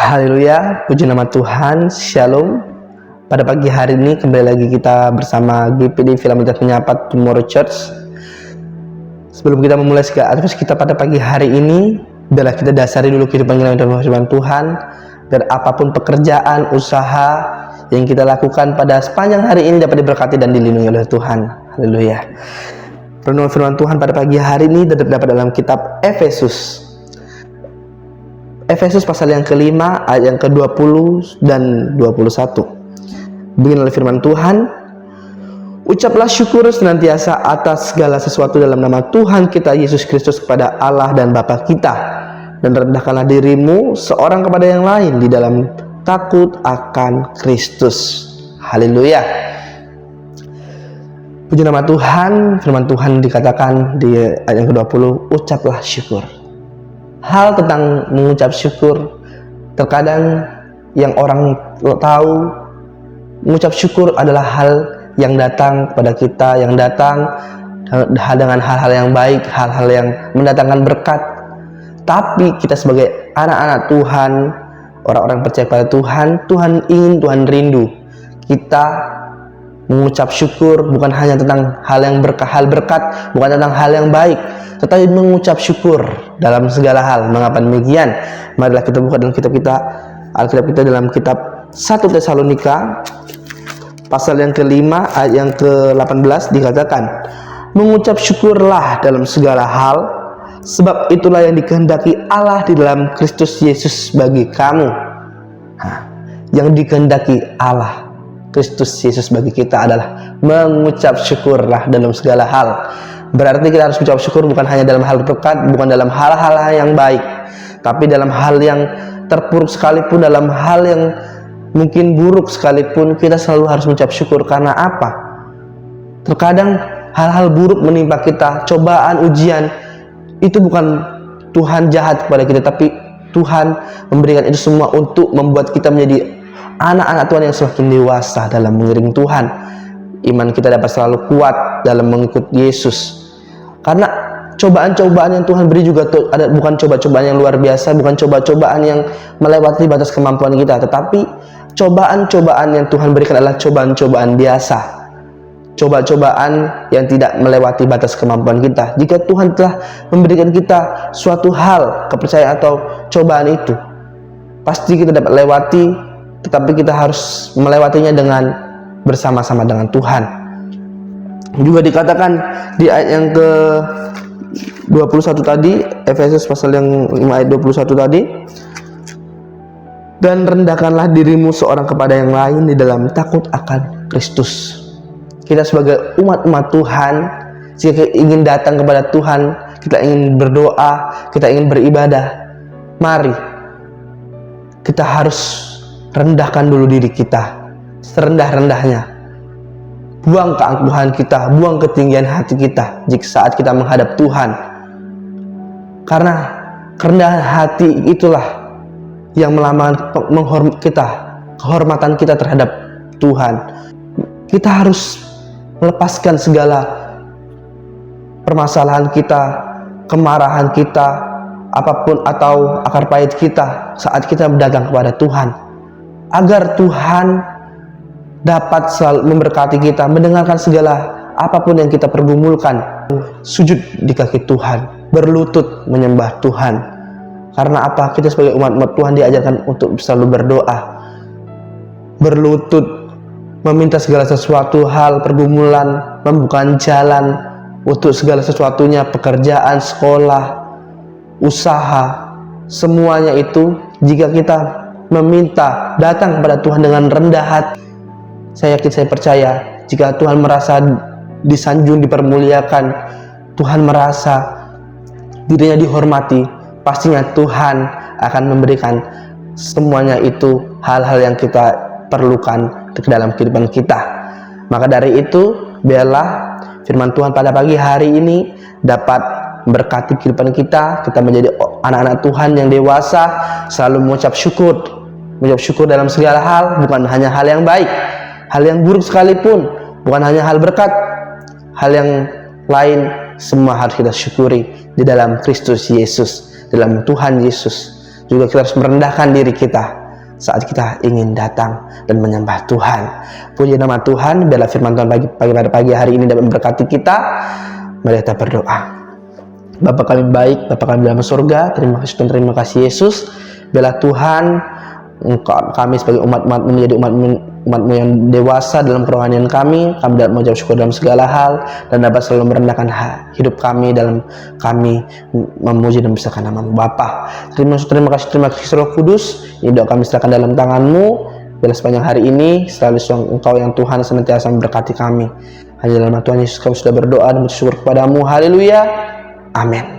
Haleluya, puji nama Tuhan, Shalom. Pada pagi hari ini kembali lagi kita bersama GPD Filamitas Menyapa Tomorrow Church. Sebelum kita memulai segala aktivitas kita pada pagi hari ini, biarlah kita dasari dulu kehidupan kita dengan firman Tuhan, dan apapun pekerjaan, usaha yang kita lakukan pada sepanjang hari ini dapat diberkati dan dilindungi oleh Tuhan. Haleluya. Renungan firman Tuhan pada pagi hari ini dapat dalam kitab Efesus pasal yang kelima ayat yang ke-20 dan 21. Begini oleh firman Tuhan, ucaplah syukur senantiasa atas segala sesuatu dalam nama Tuhan kita Yesus Kristus kepada Allah dan Bapa kita, dan rendahkanlah dirimu seorang kepada yang lain di dalam takut akan Kristus. Haleluya. Puji nama Tuhan. Firman Tuhan dikatakan di ayat yang ke-20, ucaplah syukur. Hal tentang mengucap syukur, terkadang yang orang tahu, mengucap syukur adalah hal yang datang kepada kita, yang datang dengan hal-hal yang baik, hal-hal yang mendatangkan berkat. Tapi kita sebagai anak-anak Tuhan, orang-orang percaya pada Tuhan, Tuhan rindu kita mengucap syukur bukan hanya tentang hal berkat, bukan tentang hal yang baik, tetapi mengucap syukur dalam segala hal. Mengapa demikian? Marilah kita buka dalam Alkitab kita dalam kitab 1 Tesalonika pasal yang kelima ayat yang ke-18 dikatakan, mengucap syukurlah dalam segala hal, sebab itulah yang dikehendaki Allah di dalam Kristus Yesus bagi kamu. Yang dikehendaki Allah Kristus Yesus bagi kita adalah mengucap syukurlah dalam segala hal. Berarti kita harus mengucap syukur bukan hanya dalam hal berkat, bukan dalam hal-hal yang baik, tapi dalam hal yang terpuruk sekalipun, dalam hal yang mungkin buruk sekalipun, kita selalu harus mengucap syukur. Karena apa? Terkadang hal-hal buruk menimpa kita, cobaan, ujian, itu bukan Tuhan jahat kepada kita, tapi Tuhan memberikan itu semua untuk membuat kita menjadi anak-anak Tuhan yang semakin dewasa dalam mengiring Tuhan. Iman kita dapat selalu kuat dalam mengikut Yesus. Karena cobaan-cobaan yang Tuhan beri juga bukan cobaan yang luar biasa, bukan cobaan yang melewati batas kemampuan kita, tetapi cobaan-cobaan yang Tuhan berikan adalah cobaan-cobaan biasa, cobaan yang tidak melewati batas kemampuan kita. Jika Tuhan telah memberikan kita suatu hal, kepercayaan atau cobaan itu, pasti kita dapat lewati, tetapi kita harus melewatinya dengan bersama-sama dengan Tuhan. Juga dikatakan di ayat yang ke-21 tadi, Efesus pasal yang 5 ayat 21 tadi, dan rendahkanlah dirimu seorang kepada yang lain di dalam takut akan Kristus. Kita sebagai umat-umat Tuhan, jika ingin datang kepada Tuhan, kita ingin berdoa, kita ingin beribadah, mari kita harus rendahkan dulu diri kita serendah-rendahnya. Buang keangkuhan kita, buang ketinggian hati kita jika saat kita menghadap Tuhan. Karena kerendahan hati itulah yang melambangkan kehormatan kita terhadap Tuhan. Kita harus melepaskan segala permasalahan kita, kemarahan kita, apapun atau akar pahit kita saat kita datang kepada Tuhan, agar Tuhan dapat selalu memberkati kita, mendengarkan segala apapun yang kita pergumulkan. Sujud di kaki Tuhan, berlutut menyembah Tuhan. Karena apa? Kita sebagai umat Tuhan diajarkan untuk selalu berdoa, berlutut, meminta segala sesuatu hal, pergumulan, membuka jalan untuk segala sesuatunya, pekerjaan, sekolah, usaha, semuanya itu jika kita meminta, datang kepada Tuhan dengan rendah hati, saya yakin, saya percaya, jika Tuhan merasa disanjung, dipermuliakan, Tuhan merasa dirinya dihormati, pastinya Tuhan akan memberikan semuanya itu, hal-hal yang kita perlukan ke dalam kehidupan kita. Maka dari itu, biarlah firman Tuhan pada pagi hari ini dapat berkati kehidupan kita menjadi anak-anak Tuhan yang dewasa, selalu mengucap syukur dalam segala hal, bukan hanya hal yang baik, hal yang buruk sekalipun, bukan hanya hal berkat, hal yang lain, semua harus kita syukuri di dalam Kristus Yesus, dalam Tuhan Yesus. juga kita harus merendahkan diri kita saat kita ingin datang dan menyembah Tuhan. Puji nama Tuhan, biarlah firman Tuhan pada pagi hari ini dapat memberkati kita. Mari kita berdoa. Bapa kami baik, Bapa kami dalam surga, terima kasih Tuhan, terima kasih Yesus. Biarlah Tuhan, kami sebagai umat-umat-Mu menjadi umat-Mu yang dewasa dalam kerohanian kami dapat mengucap syukur dalam segala hal, dan dapat selalu merendahkan hidup kami dalam kami memuji dan membesarkan nama-Mu. Bapa, terima kasih Roh Kudus, ini doa kami serahkan dalam tangan-Mu. Biarlah sepanjang hari ini selalu Engkau yang Tuhan senantiasa memberkati kami. Hanya dalam nama Tuhan Yesus kami sudah berdoa dan bersyukur kepada-Mu. Haleluya, amin.